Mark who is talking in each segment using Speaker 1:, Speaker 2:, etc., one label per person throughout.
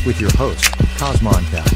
Speaker 1: with your host, Cosmon Cal.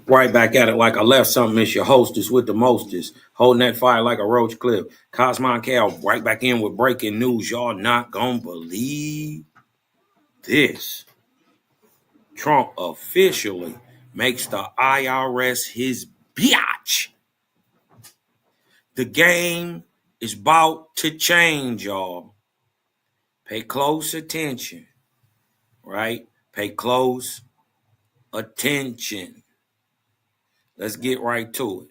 Speaker 2: Right back at it like I left something. It's your hostess with the mostest, holding that fire like a roach clip. Cosmon Cal right back in with breaking news. Y'all not gonna believe this. Trump officially makes the IRS his biatch. The game is about to change, y'all. Pay close attention, right? Pay close attention. Let's get right to it.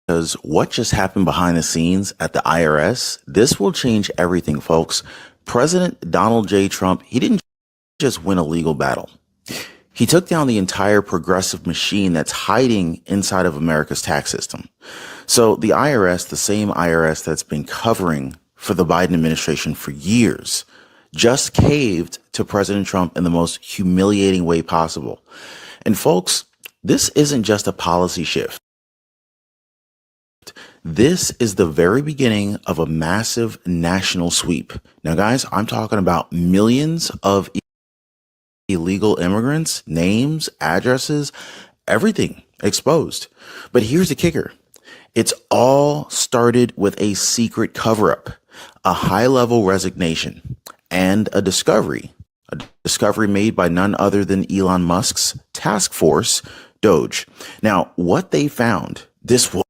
Speaker 3: Because what just happened behind the scenes at the IRS, this will change everything, folks. President Donald J. Trump, he didn't just win a legal battle. He took down the entire progressive machine that's hiding inside of America's tax system. So the IRS, the same IRS that's been covering for the Biden administration for years, just caved to President Trump in the most humiliating way possible. And folks, this isn't just a policy shift. This is the very beginning of a massive national sweep. Now, guys, I'm talking about millions of illegal immigrants, names, addresses, everything exposed. But here's the kicker. It's all started with a secret cover-up, a high-level resignation, and a discovery made by none other than Elon Musk's task force, Doge. Now, what they found, this will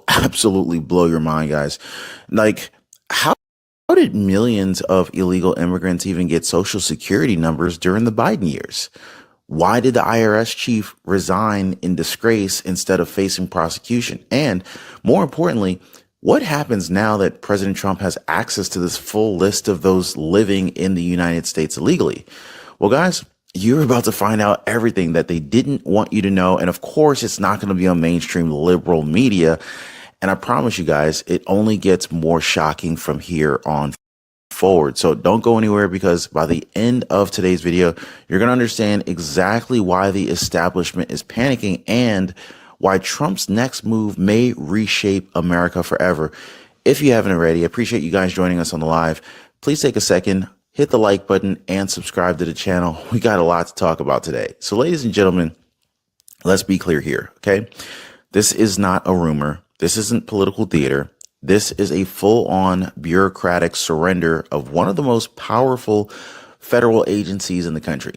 Speaker 3: absolutely blow your mind, guys. Like, how did millions of illegal immigrants even get social security numbers during the Biden years? Why did the IRS chief resign in disgrace instead of facing prosecution? And more importantly, what happens now that President Trump has access to this full list of those living in the United States illegally? Well, guys, you're about to find out everything that they didn't want you to know. And of course, it's not going to be on mainstream liberal media. And I promise you guys, it only gets more shocking from here on forward. So don't go anywhere, because by the end of today's video, you're going to understand exactly why the establishment is panicking and why Trump's next move may reshape America forever. If you haven't already, I appreciate you guys joining us on the live. Please take a second, hit the like button, and subscribe to the channel. We got a lot to talk about today. So ladies and gentlemen, let's be clear here, okay? This is not a rumor. This isn't political theater. This is a full-on bureaucratic surrender of one of the most powerful federal agencies in the country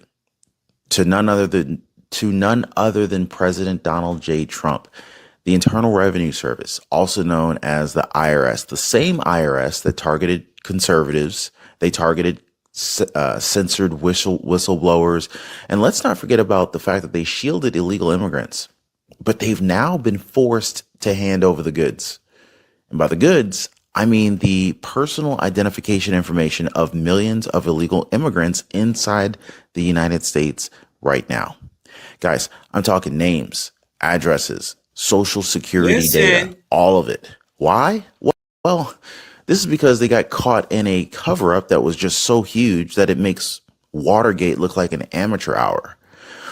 Speaker 3: to none other than President Donald J. Trump. The Internal Revenue Service, also known as the IRS, the same IRS that targeted conservatives, they targeted censored whistleblowers, and let's not forget about the fact that they shielded illegal immigrants. But they've now been forced to hand over the goods. And by the goods, I mean the personal identification information of millions of illegal immigrants inside the United States right now. Guys, I'm talking names, addresses, social security data, all of it. Why? Well, this is because they got caught in a cover-up that was just so huge that it makes Watergate look like an amateur hour.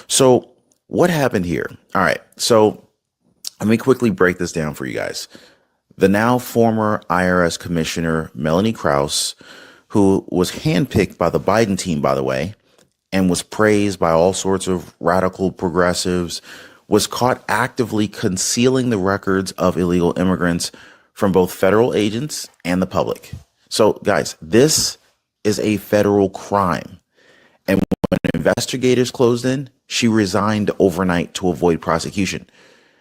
Speaker 3: So what happened here? All right, so let me quickly break this down for you guys. The now former IRS Commissioner, Melanie Krause, who was handpicked by the Biden team, by the way, and was praised by all sorts of radical progressives, was caught actively concealing the records of illegal immigrants from both federal agents and the public. So, guys, this is a federal crime. And when investigators closed in, she resigned overnight to avoid prosecution.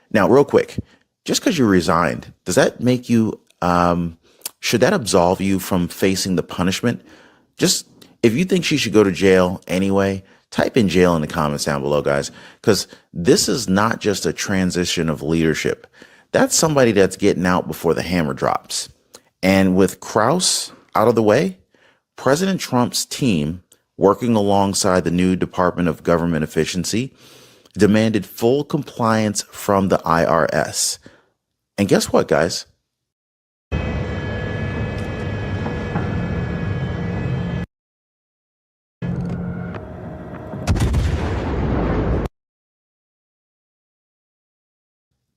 Speaker 3: Now, real quick, just because you resigned, does that make you, should that absolve you from facing the punishment? Just If you think she should go to jail anyway, type in jail in the comments down below, guys, because this is not just a transition of leadership. That's somebody that's getting out before the hammer drops. And with Krause out of the way, President Trump's team, working alongside the new Department of Government Efficiency, demanded full compliance from the IRS. And guess what, guys?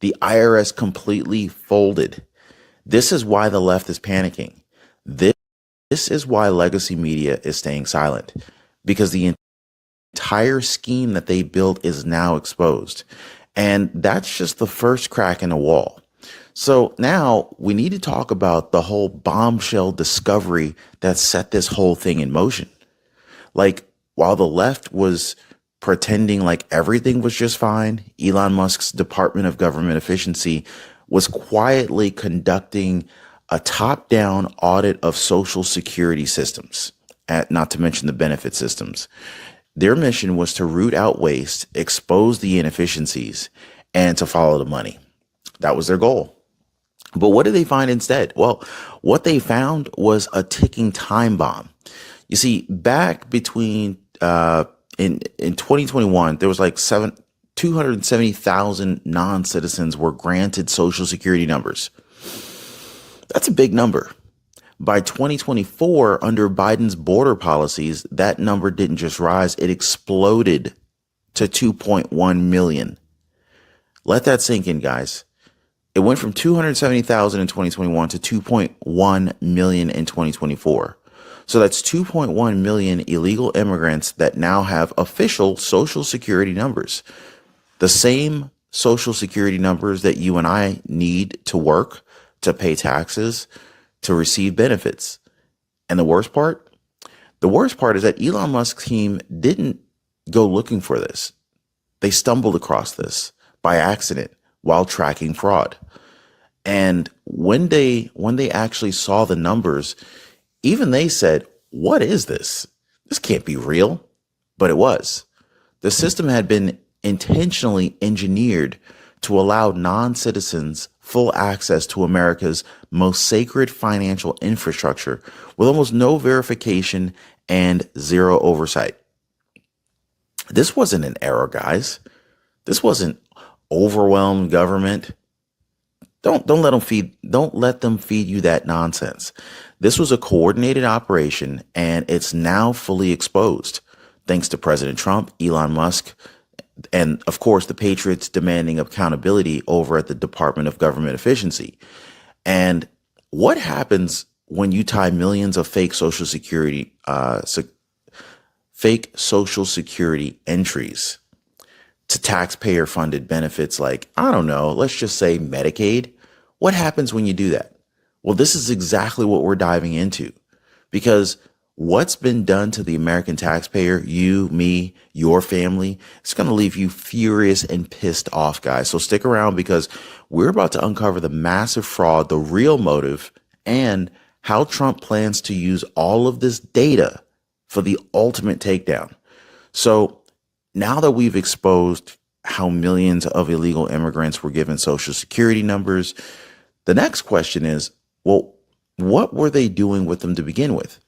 Speaker 3: The IRS completely folded. This is why the left is panicking. This is why legacy media is staying silent, because the entire scheme that they built is now exposed. And that's just the first crack in the wall. So now we need to talk about the whole bombshell discovery that set this whole thing in motion. Like, while the left was pretending like everything was just fine, Elon Musk's Department of Government Efficiency was quietly conducting a top-down audit of Social Security systems, not to mention the benefit systems. Their mission was to root out waste, expose the inefficiencies, and to follow the money. That was their goal. But what did they find instead? Well, what they found was a ticking time bomb. You see, back between in 2021, there was like 270,000 non-citizens were granted Social Security numbers. That's a big number. By 2024, under Biden's border policies, that number didn't just rise, it exploded to 2.1 million. Let that sink in, guys. It went from 270,000 in 2021 to 2.1 million in 2024. So that's 2.1 million illegal immigrants that now have official Social Security numbers. The same Social Security numbers that you and I need to work, to pay taxes, to receive benefits. And the worst part? The worst part is that Elon Musk's team didn't go looking for this. They stumbled across this by accident while tracking fraud. And when they actually saw the numbers, even they said, "What is this? This can't be real." But it was. The system had been intentionally engineered to allow non-citizens full access to America's most sacred financial infrastructure with almost no verification and zero oversight. This wasn't an error, guys. This wasn't overwhelmed government. Don't let them feed you that nonsense. This was a coordinated operation, and it's now fully exposed, thanks to President Trump, Elon Musk, and of course the patriots demanding accountability over at the Department of Government Efficiency. And what happens when you tie millions of fake Social Security entries to taxpayer funded benefits like, I don't know, let's just say Medicaid? What happens when you do that? Well, this is exactly what we're diving into, because what's been done to the American taxpayer, you, me, your family, it's going to leave you furious and pissed off, guys. So stick around, because we're about to uncover the massive fraud, the real motive, and how Trump plans to use all of this data for the ultimate takedown. So now that we've exposed how millions of illegal immigrants were given Social Security numbers, the next question is, well, what were they doing with them to begin with?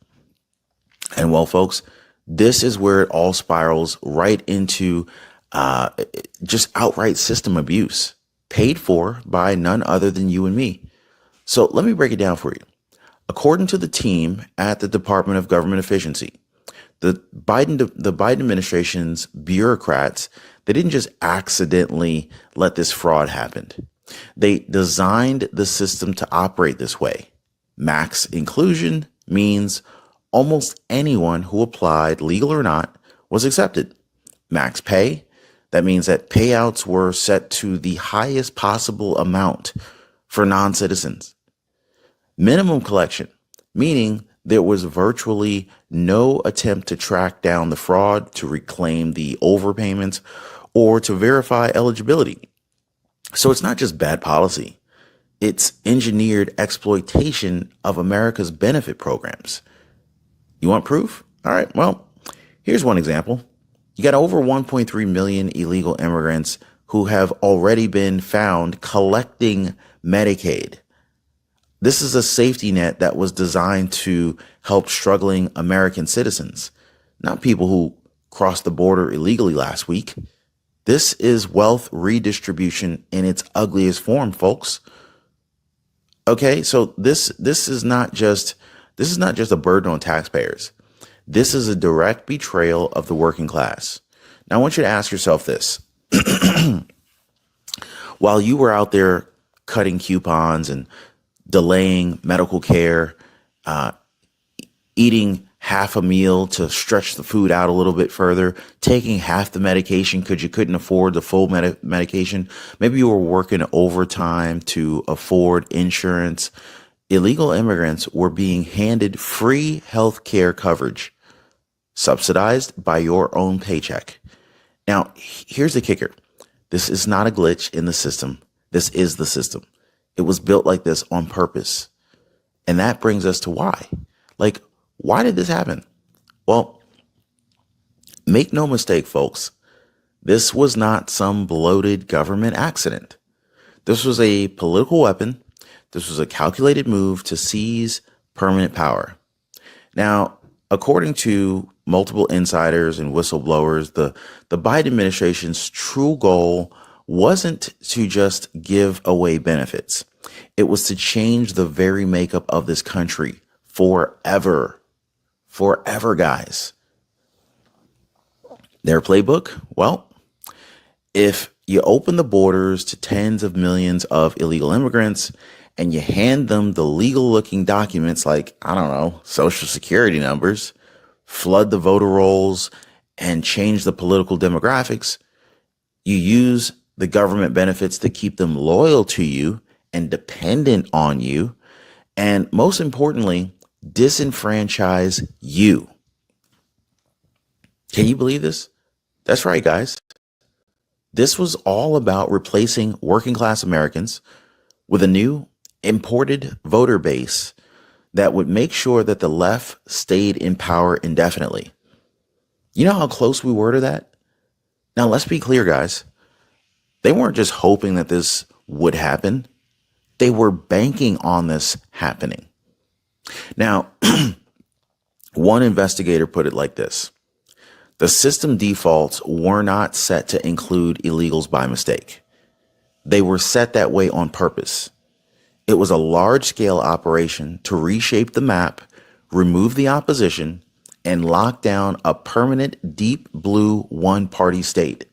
Speaker 3: And well, folks, this is where it all spirals right into just outright system abuse, paid for by none other than you and me. So let me break it down for you. According to the team at the Department of Government Efficiency, the Biden administration's bureaucrats, they didn't just accidentally let this fraud happen. They designed the system to operate this way. Max inclusion means almost anyone who applied, legal or not, was accepted. Max pay, that means that payouts were set to the highest possible amount for non-citizens. Minimum collection, meaning there was virtually no attempt to track down the fraud, to reclaim the overpayments, or to verify eligibility. So it's not just bad policy. It's engineered exploitation of America's benefit programs. You want proof? All right. Well, here's one example. You got over 1.3 million illegal immigrants who have already been found collecting Medicaid. This is a safety net that was designed to help struggling American citizens, not people who crossed the border illegally last week. This is wealth redistribution in its ugliest form, folks. Okay, so this is not just a burden on taxpayers. This is a direct betrayal of the working class. Now, I want you to ask yourself this. While you were out there cutting coupons and delaying medical care, eating half a meal to stretch the food out a little bit further, taking half the medication because you couldn't afford the full medication. Maybe you were working overtime to afford insurance. Illegal immigrants were being handed free health care coverage, subsidized by your own paycheck. Now, here's the kicker. This is not a glitch in the system. This is the system. It was built like this on purpose. And that brings us to why. Like, why did this happen? Well, make no mistake, folks. This was not some bloated government accident. This was a political weapon. This was a calculated move to seize permanent power. Now, according to multiple insiders and whistleblowers, the Biden administration's true goal wasn't to just give away benefits. It was to change the very makeup of this country forever. Forever, guys. Their playbook? Well, if you open the borders to tens of millions of illegal immigrants and you hand them the legal looking documents like, I don't know, social security numbers, flood the voter rolls, and change the political demographics, you use the government benefits to keep them loyal to you and dependent on you, and most importantly, disenfranchise you. Can you believe this? That's right, guys. This was all about replacing working class Americans with a new imported voter base that would make sure that the left stayed in power indefinitely. You know how close we were to that? Now, let's be clear, guys. They weren't just hoping that this would happen. They were banking on this happening. Now, one investigator put it like this. The system defaults were not set to include illegals by mistake. They were set that way on purpose. It was a large-scale operation to reshape the map, remove the opposition, and lock down a permanent deep blue one-party state.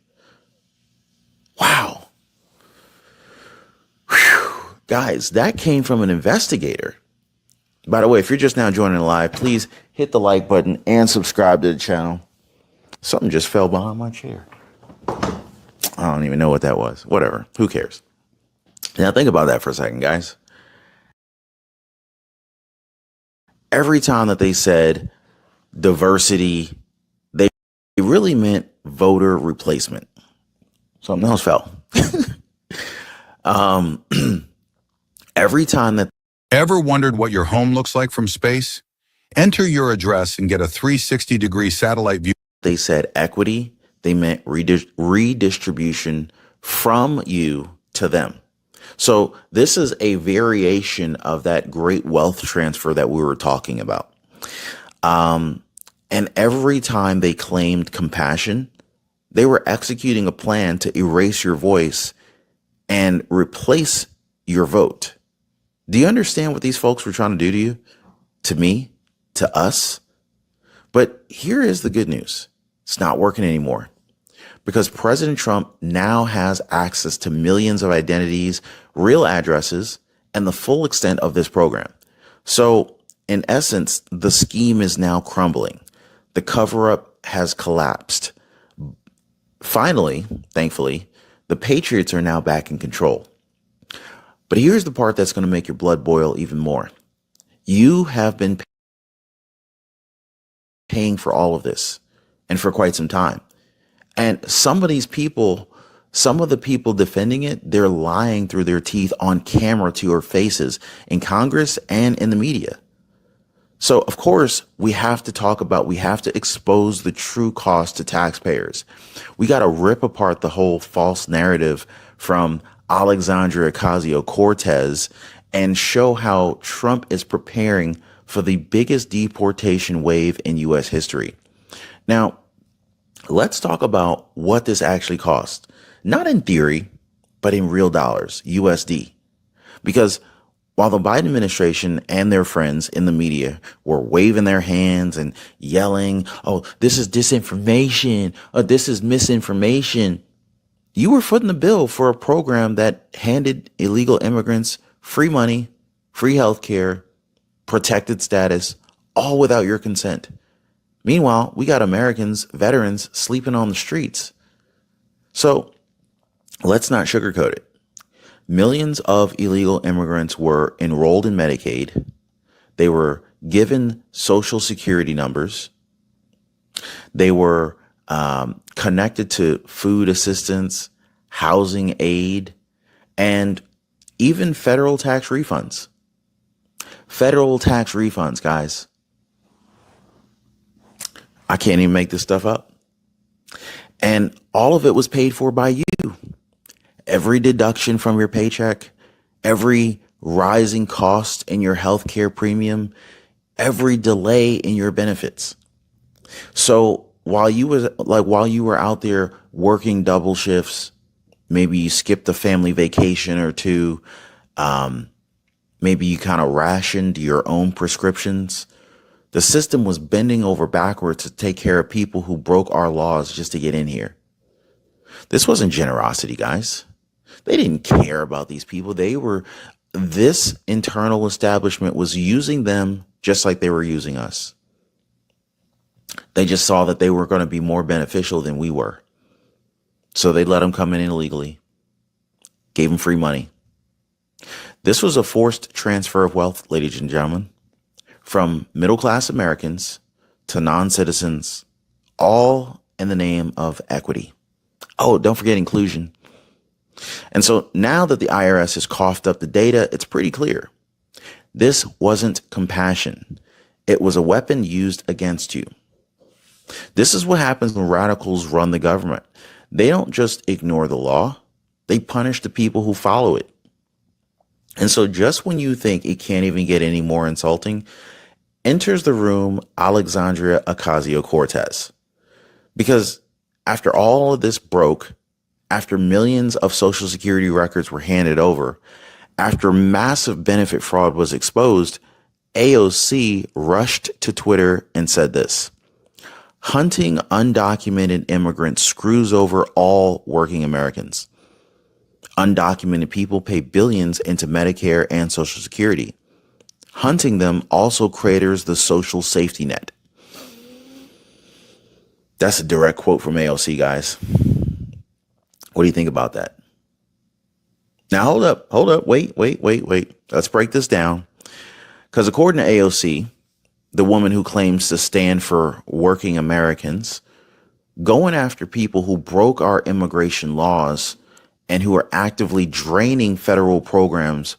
Speaker 3: Wow. Whew. Guys, that came from an investigator. By the way, if you're just now joining live, please hit the like button and subscribe to the channel. Something just fell behind my chair. I don't even know what that was. Whatever. Who cares? Now think about that for a second, guys. Every time that they said diversity, they really meant voter replacement. Something else fell. Every time that
Speaker 4: Ever wondered what your home looks like from space? Enter your address and get a 360-degree satellite view.
Speaker 3: they said equity, they meant redistribution from you to them. So this is a variation of that great wealth transfer that we were talking about. And every time they claimed compassion, they were executing a plan to erase your voice and replace your vote. Do you understand what these folks were trying to do to you, to me, to us? But here is the good news. It's not working anymore because President Trump now has access to millions of identities, real addresses, and the full extent of this program. So in essence, the scheme is now crumbling. The cover-up has collapsed. Finally, thankfully, the Patriots are now back in control. But here's the part that's going to make your blood boil even more. You have been paying for all of this and for quite some time. And some of these people, some of the people defending it, they're lying through their teeth on camera to your faces in Congress and in the media. So, of course, we have to expose the true cost to taxpayers. We got to rip apart the whole false narrative from Alexandria Ocasio-Cortez and show how Trump is preparing for the biggest deportation wave in U.S. history. Now, let's talk about what this actually costs. Not in theory, but in real dollars, USD. Because while the Biden administration and their friends in the media were waving their hands and yelling, oh, this is disinformation, oh, this is misinformation, you were footing the bill for a program that handed illegal immigrants free money, free health care, protected status, all without your consent. Meanwhile, we got Americans, veterans, sleeping on the streets. So let's not sugarcoat it. Millions of illegal immigrants were enrolled in Medicaid. They were given social security numbers. They were connected to food assistance, housing aid, and even federal tax refunds. Federal tax refunds, guys. I can't even make this stuff up. And all of it was paid for by you. Every deduction from your paycheck, every rising cost in your healthcare premium, every delay in your benefits. So while you were out there working double shifts, maybe you skipped a family vacation or two, maybe you kind of rationed your own prescriptions. The system was bending over backwards to take care of people who broke our laws just to get in here. This wasn't generosity, guys. They didn't care about these people. This internal establishment was using them just like they were using us. They just saw that they were going to be more beneficial than we were. So they let them come in illegally, gave them free money. This was a forced transfer of wealth, ladies and gentlemen, from middle-class Americans to non-citizens, all in the name of equity. Oh, don't forget inclusion. And so now that the IRS has coughed up the data, it's pretty clear. This wasn't compassion. It was a weapon used against you. This is what happens when radicals run the government. They don't just ignore the law. They punish the people who follow it. And so just when you think it can't even get any more insulting, enters the room Alexandria Ocasio-Cortez. Because after all of this broke, after millions of Social Security records were handed over, after massive benefit fraud was exposed, AOC rushed to Twitter and said this: hunting undocumented immigrants screws over all working Americans. Undocumented people pay billions into Medicare and Social Security. Hunting them also craters the social safety net. That's a direct quote from AOC, guys. What do you think about that? Now, hold up, wait. Let's break this down. Because according to AOC, the woman who claims to stand for working Americans, going after people who broke our immigration laws and who are actively draining federal programs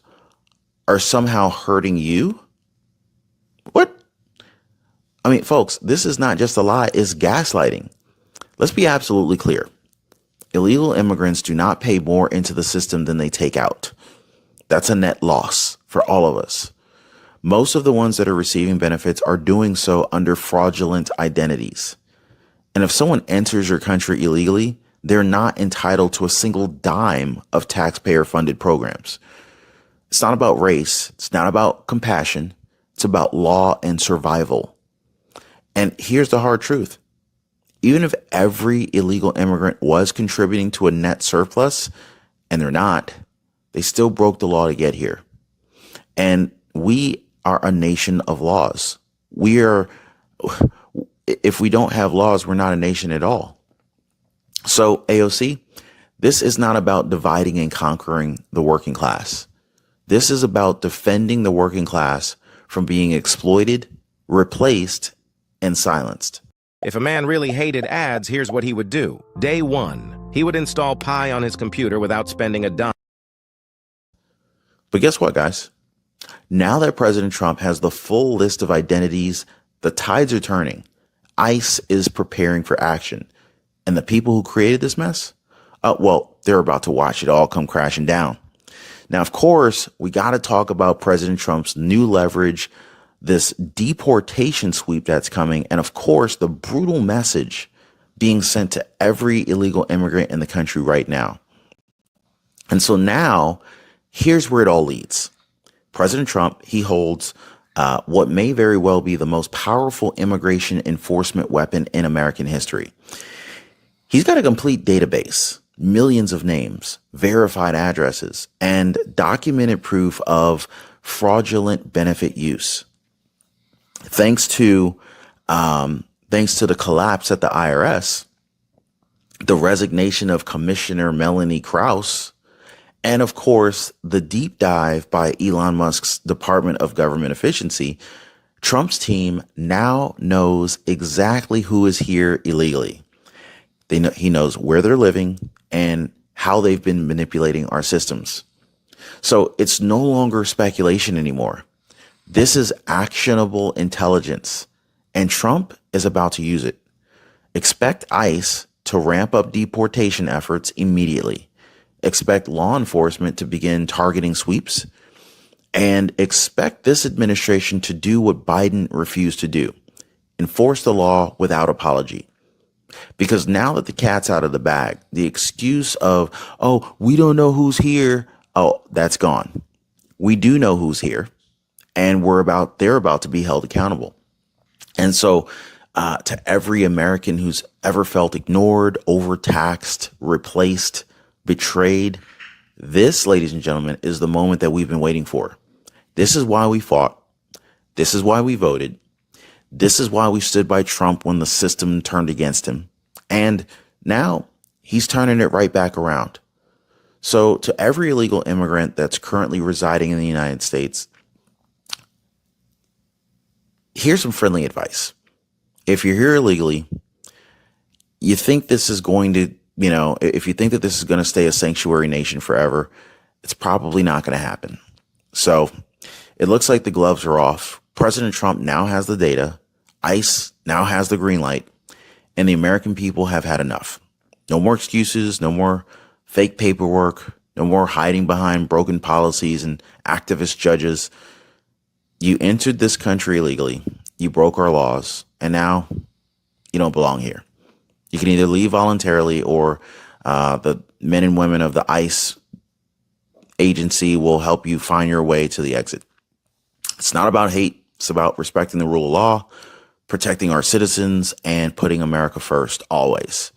Speaker 3: are somehow hurting you? What? I mean, folks, this is not just a lie, it's gaslighting. Let's be absolutely clear. Illegal immigrants do not pay more into the system than they take out. That's a net loss for all of us. Most of the ones that are receiving benefits are doing so under fraudulent identities. And if someone enters your country illegally, they're not entitled to a single dime of taxpayer-funded programs. It's not about race. It's not about compassion. It's about law and survival. And here's the hard truth. Even if every illegal immigrant was contributing to a net surplus, and they're not, they still broke the law to get here. And we are a nation of laws. If we don't have laws, we're not a nation at all. So AOC, this is not about dividing and conquering the working class. This is about defending the working class from being exploited, replaced, and silenced.
Speaker 5: If a man really hated ads, here's what he would do. Day one, he would install Pi on his computer without spending a dime.
Speaker 3: But guess what, guys? Now that President Trump has the full list of identities, the tides are turning. ICE is preparing for action. And the people who created this mess, well, they're about to watch it all come crashing down. Now, of course, we got to talk about President Trump's new leverage, this deportation sweep that's coming, and of course, the brutal message being sent to every illegal immigrant in the country right now. And so now, here's where it all leads. President Trump, he holds what may very well be the most powerful immigration enforcement weapon in American history. He's got a complete database, millions of names, verified addresses, and documented proof of fraudulent benefit use. Thanks to the collapse at the IRS, the resignation of Commissioner Melanie Krause, and of course, the deep dive by Elon Musk's Department of Government Efficiency, Trump's team now knows exactly who is here illegally. He knows where they're living and how they've been manipulating our systems. So it's no longer speculation anymore. This is actionable intelligence, and Trump is about to use it. Expect ICE to ramp up deportation efforts immediately. Expect law enforcement to begin targeting sweeps, and expect this administration to do what Biden refused to do: enforce the law without apology. Because now that the cat's out of the bag, the excuse of, oh, we don't know who's here, oh, that's gone. We do know who's here, and they're about to be held accountable. And so to every American who's ever felt ignored, overtaxed, replaced, betrayed, this, ladies and gentlemen, is the moment that we've been waiting for. This is why we fought. This is why we voted. This is why we stood by Trump when the system turned against him. And now he's turning it right back around. So to every illegal immigrant that's currently residing in the United States, here's some friendly advice. If you're here illegally, you think this is going to, if you think that this is going to stay a sanctuary nation forever, it's probably not going to happen. So it looks like the gloves are off. President Trump now has the data. ICE now has the green light, and the American people have had enough. No more excuses, no more fake paperwork, no more hiding behind broken policies and activist judges. You entered this country illegally. You broke our laws, and now you don't belong here. You can either leave voluntarily, or the men and women of the ICE agency will help you find your way to the exit. It's not about hate. It's about respecting the rule of law, protecting our citizens, and putting America first always.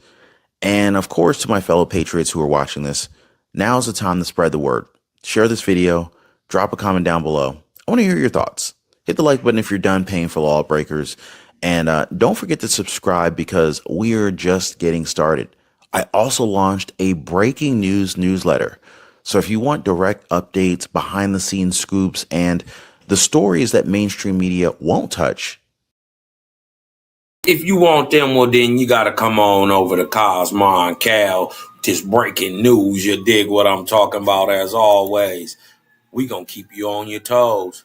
Speaker 3: And of course, to my fellow patriots who are watching this, now's the time to spread the word. Share this video, drop a comment down below. I want to hear your thoughts. Hit the like button if you're done paying for lawbreakers. And don't forget to subscribe, because we are just getting started. I also launched a breaking news newsletter. So if you want direct updates, behind the scenes scoops, and the stories that mainstream media won't touch.
Speaker 2: If you want them, well, then you got to come on over to Cosmon Cal. This breaking news. You dig what I'm talking about? As always, we going to keep you on your toes.